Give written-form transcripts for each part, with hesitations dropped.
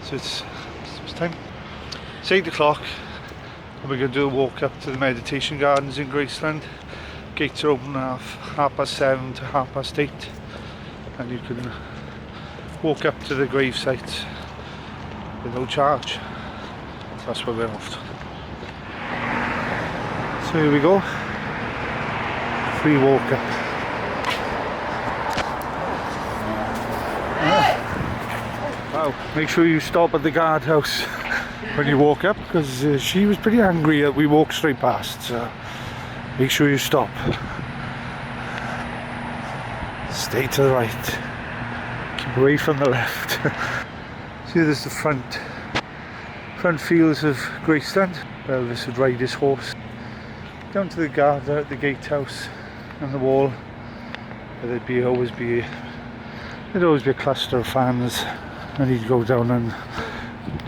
So it's time. It's 8 o'clock and we're going to do a walk up to the meditation gardens in Graceland. Gates are open at 7:30 to 8:30 and you can walk up to the grave sites with no charge. So that's where we're off to. So here we go. Free walk up. Wow. Make sure you stop at the guardhouse when you walk up, because she was pretty angry that we walked straight past, so make sure you stop. Stay to the right. Keep away from the left. See, there's the front fields of Graceland. Elvis would ride his horse down to the guard at the gatehouse and the wall. There'd always be a cluster of fans, and he'd go down and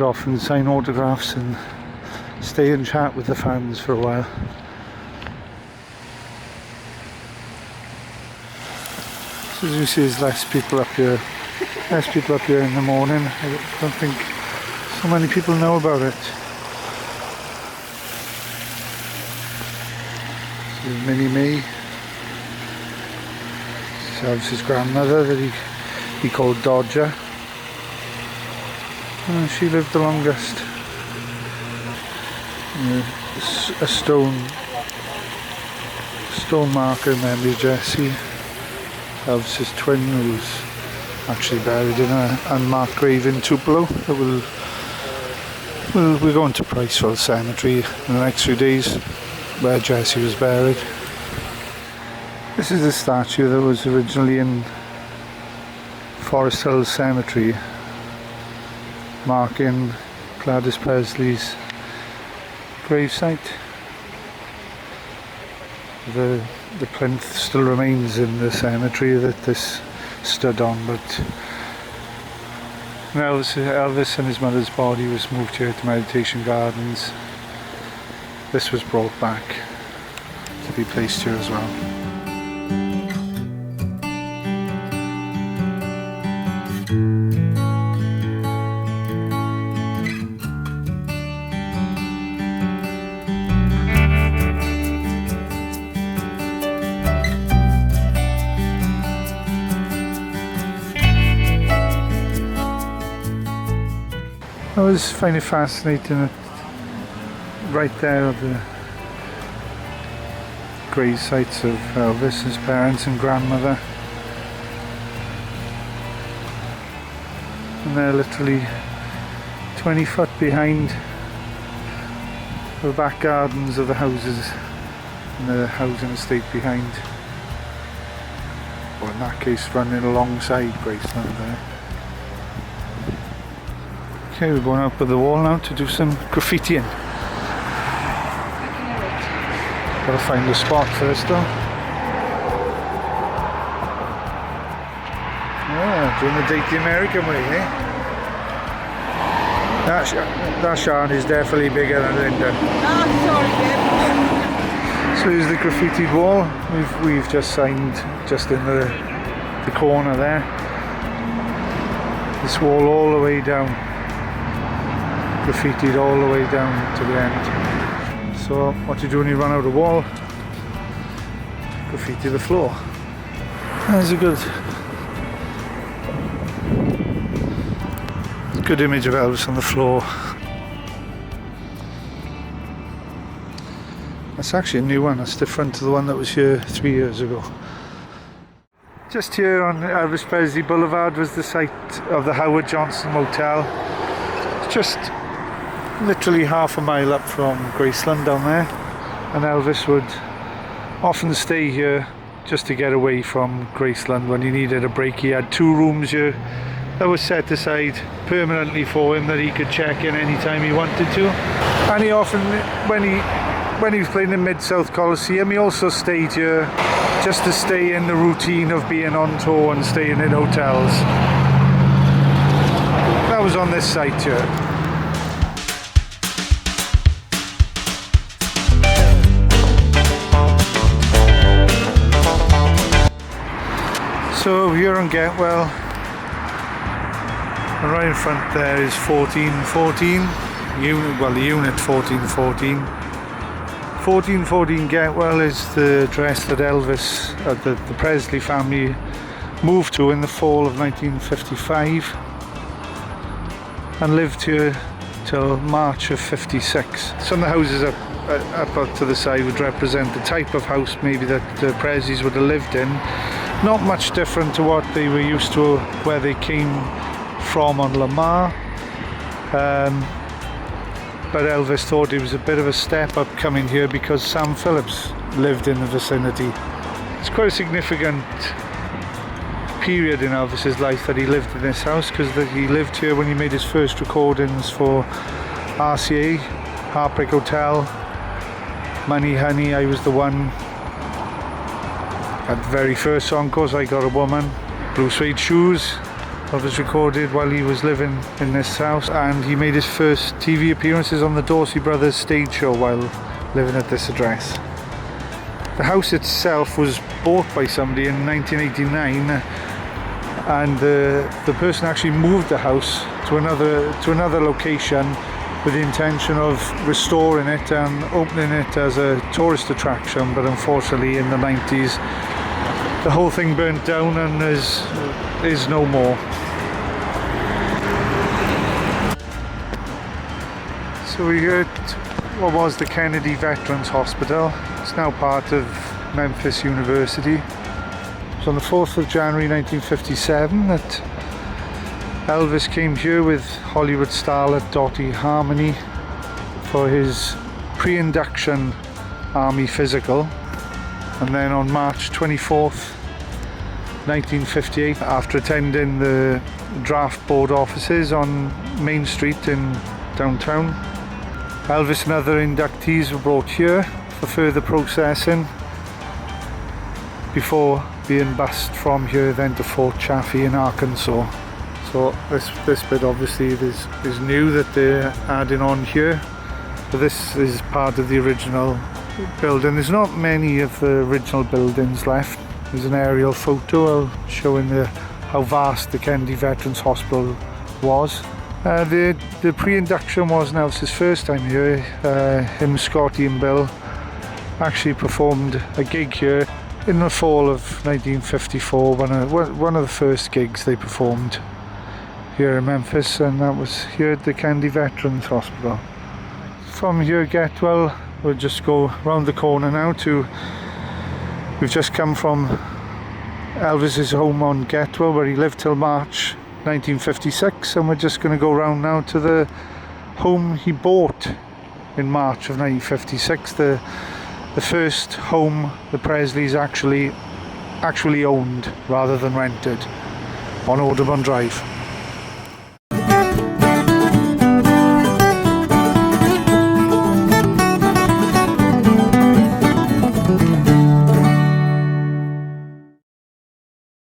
often sign autographs and stay and chat with the fans for a while. So as you see, there's less people up here in the morning. I don't think so many people know about it. This is Minnie Mae. This is his grandmother that he called Dodger. She lived the longest. A stone marker in memory of Jessie, Elvis's twin, who's actually buried in an unmarked grave in Tupelo. We're going to Priceville Cemetery in the next few days, where Jessie was buried. This is the statue that was originally in Forest Hill Cemetery, marking Elvis Presley's gravesite. The plinth still remains in the cemetery that this stood on, but Elvis and his mother's body was moved here to Meditation Gardens. This was brought back to be placed here as well. I always find it fascinating that right there are the grave sites of Elvis, his parents and grandmother, and they're literally 20 foot behind the back gardens of the houses and the housing estate behind, or in that case running alongside Graceland there. Okay, we're going up with the wall now to do some graffitiing. Gotta find a spot first though. Yeah, doing the Date the American way, eh? That Sean is definitely bigger than Linda. So here's the graffitied wall. We've just signed just in the corner there. This wall all the way down. Graffitied all the way down to the end. So what do you do when you run out of wall? Graffiti the floor. There's a good image of Elvis on the floor. That's actually a new one. That's different to the one that was here 3 years ago. Just here on Elvis Presley Boulevard was the site of the Howard Johnson Motel. It's just literally half a mile up from Graceland down there, and Elvis would often stay here just to get away from Graceland when he needed a break. He had 2 rooms here that was set aside permanently for him that he could check in anytime he wanted to, and he often, when he was playing in Mid-South Coliseum, he also stayed here just to stay in the routine of being on tour and staying in hotels. That was on this site here. So here on Getwell, And right in front there is 1414 unit, well, the unit 1414. 1414 Getwell is the address that Elvis, the Presley family, moved to in the fall of 1955 and lived here till March of 56. Some of the houses up to the side would represent the type of house maybe that the Presleys would have lived in. Not much different to what they were used to where they came from on Lamar. But Elvis thought it was a bit of a step up coming here because Sam Phillips lived in the vicinity. It's quite a significant period in Elvis's life that he lived in this house, because he lived here when he made his first recordings for RCA, Heartbreak Hotel, Money Honey, I Was the One. That very first song, of course, I Got a Woman. Blue Suede Shoes, Elvis recorded while he was living in this house, and he made his first TV appearances on the Dorsey Brothers stage show while living at this address. The house itself was bought by somebody in 1989, and the person actually moved the house to another location with the intention of restoring it and opening it as a tourist attraction, but unfortunately in the 90s the whole thing burnt down and is no more. So we're at what was the Kennedy Veterans Hospital. It's now part of Memphis University. It was on the 4th of January 1957 that Elvis came here with Hollywood starlet Dottie Harmony for his pre-induction Army physical. And then on March 24th, 1958, after attending the draft board offices on Main Street in downtown, Elvis and other inductees were brought here for further processing before being bussed from here then to Fort Chaffee in Arkansas. So this bit obviously is new that they're adding on here, but this is part of the original building. There's not many of the original buildings left. There's an aerial photo showing how vast the Kennedy Veterans Hospital was. The pre-induction was Elvis's first time here. Him, Scotty and Bill actually performed a gig here in the fall of 1954, one of the first gigs they performed here in Memphis, and that was here at the Kennedy Veterans Hospital. From here, Getwell, we'll just go round the corner now we've just come from Elvis's home on Getwell, where he lived till March 1956, and we're just going to go round now to the home he bought in March of 1956, the first home the Presleys actually owned rather than rented, on Audubon Drive.